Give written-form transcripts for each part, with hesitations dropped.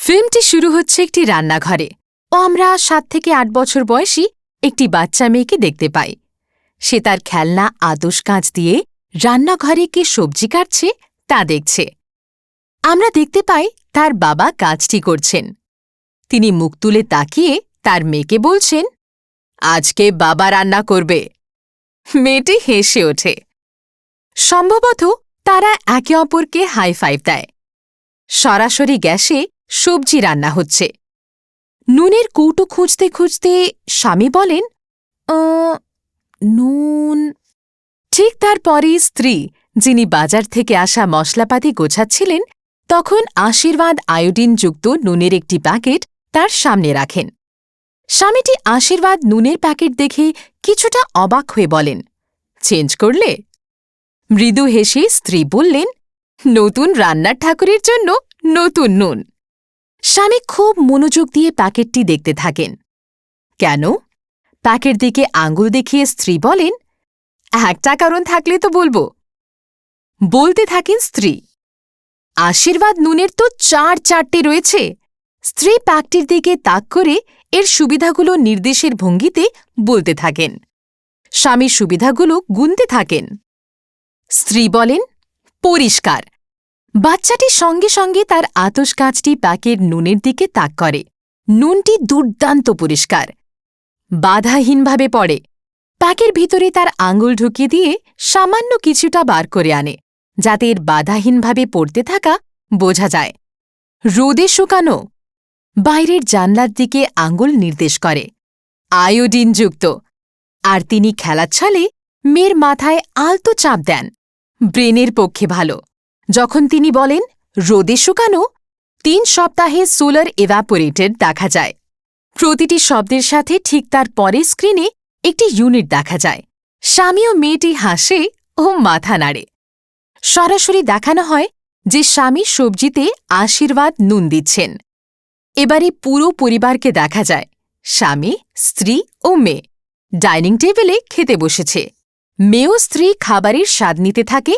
ফিল্মটি শুরু হচ্ছে একটি রান্নাঘরে ও আমরা 7 থেকে 8 বছর বয়সী একটি বাচ্চা মেয়েকে দেখতে পাই। সে তার খেলনা আতশ কাঁচ দিয়ে রান্নাঘরে কি সবজি কাটছে তা দেখছে। আমরা দেখতে পাই তার বাবা কাজটি করছেন। তিনি মুখ তুলে তাকিয়ে তার মেয়েকে বলছেন, আজকে বাবা রান্না করবে। মেয়েটি হেসে ওঠে। সম্ভবত তারা একে অপরকে হাই ফাইভ দেয়। সরাসরি গ্যাসে সবজি রান্না হচ্ছে। নুনের কৌটো খুঁজতে খুঁজতে স্বামী বলেন, নুন। ঠিক তারপরেই স্ত্রী, যিনি বাজার থেকে আসা মশলাপাতি গোছাচ্ছিলেন, তখন আশীর্বাদ আয়োডিনযুক্ত নুনের একটি প্যাকেট তার সামনে রাখেন। স্বামীটি আশীর্বাদ নুনের প্যাকেট দেখে কিছুটা অবাক হয়ে বলেন, চেঞ্জ করলে? মৃদু হেসে স্ত্রী বললেন, নতুন রান্নার ঠাকুরের জন্য নতুন নুন। স্বামী খুব মনোযোগ দিয়ে প্যাকেটটি দেখতে থাকেন। কেন? প্যাকেট দিকে আঙুল দেখিয়ে স্ত্রী বলেন, একটা কারণ থাকলে তো বলবো। বলতে থাকেন স্ত্রী, আশীর্বাদ নুনের তো 4 রয়েছে। স্ত্রী প্যাকটির দিকে তাক করে এর সুবিধাগুলো নির্দেশের ভঙ্গিতে বলতে থাকেন। স্বামী সুবিধাগুলো গুনতে থাকেন। স্ত্রী বলেন, পরিষ্কার। বাচ্চাটি সঙ্গে সঙ্গে তার আতশ কাঁচটি প্যাকের নুনের দিকে তাক করে। নুনটি দুর্দান্ত পরিষ্কার, বাধাহীনভাবে পড়ে। প্যাকের ভিতরে তার আঙুল ঢুকিয়ে দিয়ে সামান্য কিছুটা বার করে আনে, যাতে এর বাধাহীনভাবে পড়তে থাকা বোঝা যায়। রোদে শুকানো। বাইরের জানলার দিকে আঙুল নির্দেশ করে, আয়োডিনযুক্ত। আর তিনি খেলার ছলে মেয়ের মাথায় আলতো চাপ দেন, ব্রেনের পক্ষে ভালো। যখন তিনি বলেন, রোদে শুকানো, 3 সপ্তাহে সোলার এভাপোরেটেড দেখা যায়। প্রতিটি শব্দের সাথে ঠিক তার পরের স্ক্রিনে একটি ইউনিট দেখা যায়। স্বামী ও মেয়েটি হাসে ও মাথা নাড়ে। সরাসরি দেখানো হয় যে স্বামী সবজিতে আশীর্বাদ নুন দিচ্ছেন। এবারে পুরো পরিবারকে দেখা যায়, স্বামী, স্ত্রী ও মেয়ে ডাইনিং টেবিলে খেতে বসেছে। মেয়ে ও স্ত্রী খাবারের স্বাদ নিতে থাকে।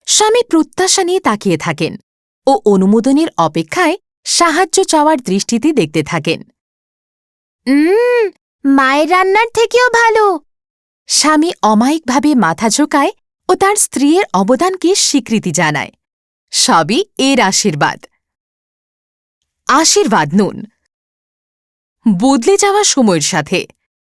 স্বামী প্রত্যাশা নিয়ে তাকিয়ে থাকেন ও অনুমোদনের অপেক্ষায় সাহায্য চাওয়ার দৃষ্টিতে দেখতে থাকেন। মায়ের রান্নার থেকেও ভালো। স্বামী অমায়িকভাবে মাথা ঝোঁকায় ও তার স্ত্রীর অবদানকে স্বীকৃতি জানায়। সবই এর আশীর্বাদ। আশীর্বাদ নুন। বদলে যাওয়া সময়ের সাথে